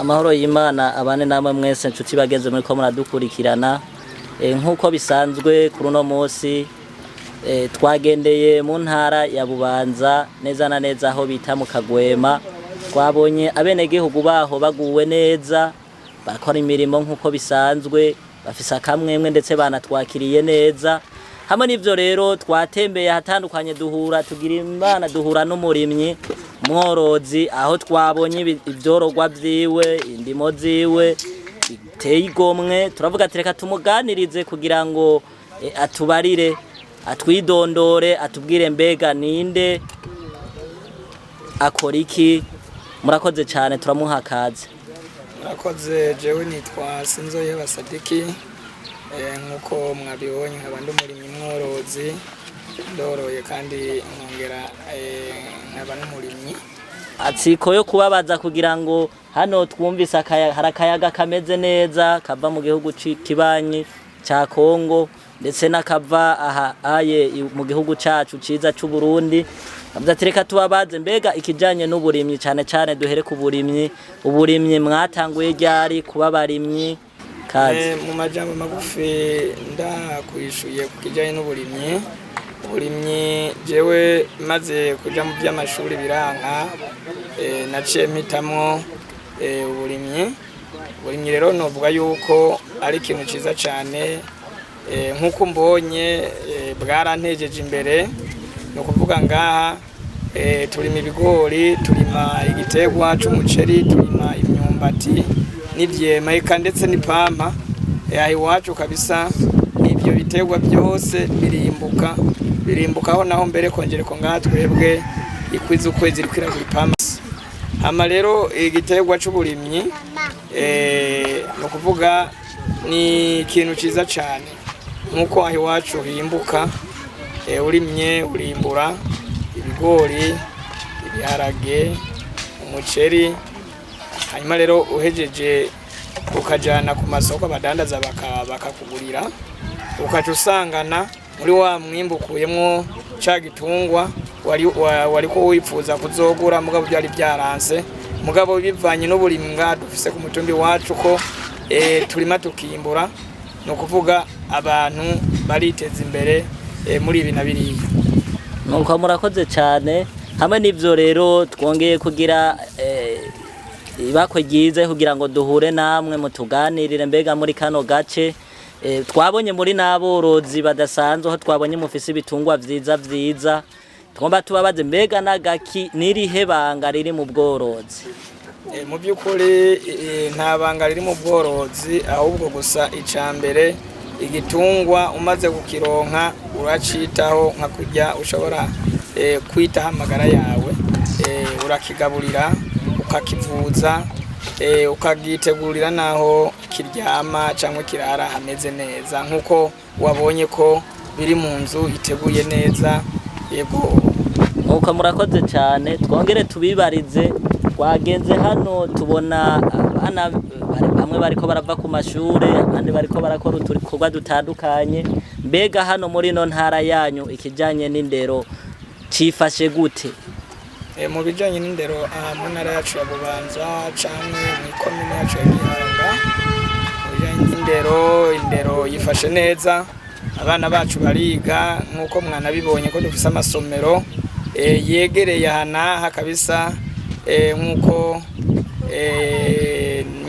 Amahoro y'Imana abane namwe mwese nshuti bagenze muri ko muradukurikirana nkuko bisanzwe kuri uno munsi twagendeye mu ntara ya Bubanza neza na neza aho bita mu Kagwema. Twabonye abenegihugu baho baguwe neza bakora imirimo nkuko bisanzwe bafise akamwemwe ndetse banatwakiriye neza. Hamwe n'ivyo rero twatembeye hatandukanye tugira Imana duhura n'umurimyi mworozi aho twabonye ibyorogwa vyiwe indimo ziwe biteye igomwe. Turavuga ati reka tumuganirize kugira ngo atubarire atwidondore atubwire mbega ninde akora iki. Murakoze cyane turamuha akaze. Murakoze jewe nitwa Sinzoheba Sadiki nkuko mwabibonye nk'abandi umurimyi mworozi ndoroye kandi nkongera nkaba n'umurimyi. Atsiko yo kubabaza kugira ngo hano twumvise harakayaga kameze neza kava mu gihugu kibanyi ca Kongo ndetse nakava aha aye mu gihugu cacu ciza c'u Burundi. Abazatereka tubabaze mbega ikijanye n'uburimyi cyane cyane duhere ku uburimyi mwatanguye ryari kuba barimyi kazi. Mu majambo magufi ndakwishuye ku kijanye n'uburimyi. Uburimyi jewe maze kuja mu by'amashuri biranka naciye mpitamwo uburimyi rero novuga yuko ari ikintu ciza cyane nkuko mbonye bwarantejeje imbere. No kuvuga ngaha turima ibigori, turima igiterwa c'umuceri, turima imyumbati n'ivyema eka ndetse n'ipampa. Iwacu kabisa ibyo biterwa byose birimbukaho naho mbere kongere ko ngaha twebwe ikwiza ukwezi rikwira ku ipampa. Hama rero igiterwa c'uburimyi no kuvuga ni ikintu ciza cyane nkuko aho iwacu himbuka. Urimye urimbura ibigori, ibiharage, umuceri, hanyuma rero uhejeje ukajana ku masoko abadandaza bakakugurira ukaca usangana muri wa mwimbukuyemwo ca gitungwa wari ko wifuza kuzogura mugabo byari byaranse. Mugabo bivanye n'uburimyi nga dufise ku mutumbi wacu ko turima tukimbura no kuvuga abantu bariteza imbere muri ibi na biriya. Nuko murakoze cyane. Hamwe n'ivyo rero twongeye kugira ibakwe ryiza kugira ngo duhure namwe mutuganirire mbega muri kano gace twabonye muri naborozi badasanzwe aho twabonye mufise ibitungwa vyiza twomba tubabaze mbega nagaki nirihe banga riri mu bworozi. Mu by'ukuri nta banga riri mu bworozi ahubwo gusa icambere igitungwa umaze kukironka uracitaho nka kujya ushobora kwitaho amagara yawe, urakigaburira ukakivuza ukagitegurira naho kiryama cyangwa kirara hameze neza nkuko wabonye ko biri mu nzu iteguye neza. Yego nuko murakoze cyane. Twongere tubibarize twagenze hano tubona abana bamwe bariko barava ku mashure abandi bariko barakora uturikogwa dutandukanye. Mbega hano muri no ntara yanyu ikijanye n'indero cifashe gute? Mu bijanye n'indero mu ntara yacu ya Bubanza canke mu komine yacu ya Gihanga, indero yifashe neza. Abana bacu bariga nkuko mwana bibonye ko dufise amasomero yegereye hana kabisa nkuko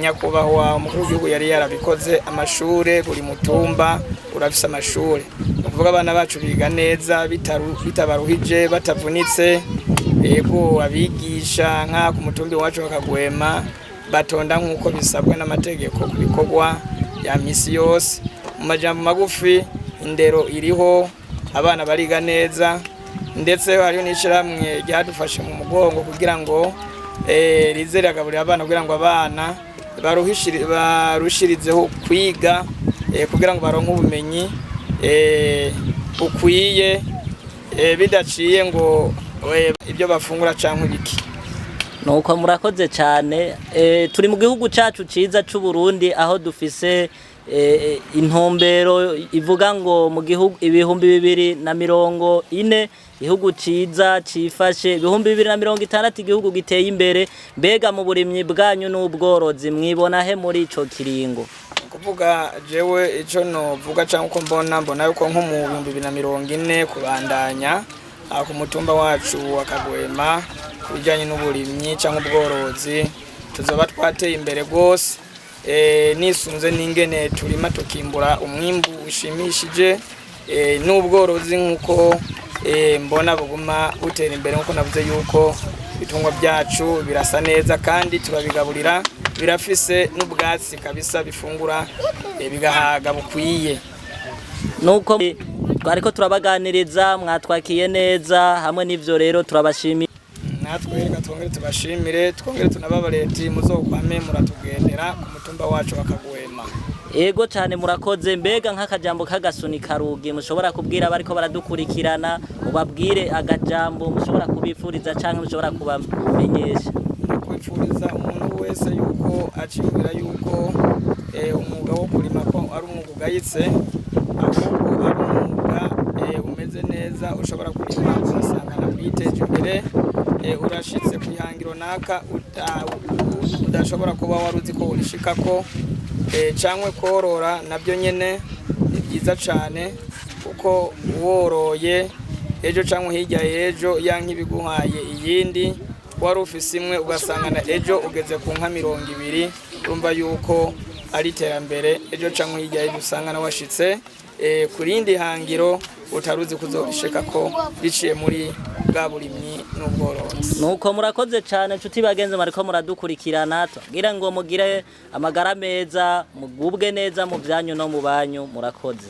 nyakubahwa umukuru w'igihugu yari yarabikoze. Amashure buri mutumba urafise amashure. Uvuga abana bacu biga neza bitabaruhije batavunitse. Yego abigisha nka ku mutumbi wacu wa Kagwema batonda nkuko bisabwe n'amategeko kubikogwa ya misi yose. Mu majambo magufi indero iriho, abana bariga neza ndetse hariho n'ishiramwe ryadufashe mu mugongo kugira ngo rizere agaburira abana kugira ngo abana barushirizeho kwiga kugira ngo baronke ubumenyi ukwiye bidaciye ngo ibyo bafungura canke ibiki. Nuko murakoze cyane. Turi mu gihugu cacu ciza c'u Burundi aho dufise intumbero ivuga ngo mu gihugu 2040 igihugu ciza cifashe 2060 igihugu giteye imbere. Mbega mu burimyi bwanyu n'ubworozi mwibona he muri ico kiringo? Kuvuga jewe ico no vuga cyangwa uko mbona yuko nko mu 2040 kubandanya ku mutumba wacu wa Kagwema kubijanye n'uburimyi cyangwa ubworozi tuzoba twateye imbere gose. Nisunze n'ingene turima tukimbura umwimbu ushimishije n'ubworozi nkuko mbona buguma butera imbere nkuko navuze yuko bitungwa byacu birasa neza kandi turabigaburira birafise n'ubwatsi kabisa bifungura bigahaga bukwiye. Nuko twariko turabaganiriza mwatwakiye neza hamwe n'ivyo rero turabashimiye. Natwe twongere tubashimire twongere tunababareti muzokwame muratugendera ku mutumba wacu wa Kagwema. Ego cyane murakoze. Mbega nk'akajambo kagasuni karugi mushobora kubwira bariko baradukurikirana ubabwire agajambo mushobora kubifuriza canke mushobora kubamenyesha? Kwifuriza umuntu wese yuko acimbira yuko umwuga wo kurima ko ari umwuga ugayitse ahubwo ari umwuga umeze neza ushobora kurima ugasangana kwiteje imbere urashitse kwihangiro naka udashobora kuba waruzi ko urishikako cyangwa korora nabyo nyene ni byiza cyane kuko woroye ejo cyangwa hirya ejo yank'ibiguhaye iyindi wari ufise imwe ugasangana ejo ugeze ku nka 200 urumva yuko ari iterambere ejo cyangwa hirya ejo usangana washitse kurindi hangiro utaruzi kuzorisheka ko biciye muri bwa burimyi n'ubworozi. Nuko murakoze cyane nshuti bagenze mariko muradukurikirana tubwira ngo mugire amagara meza mugubwe neza mu byanyu no mu banyu murakoze.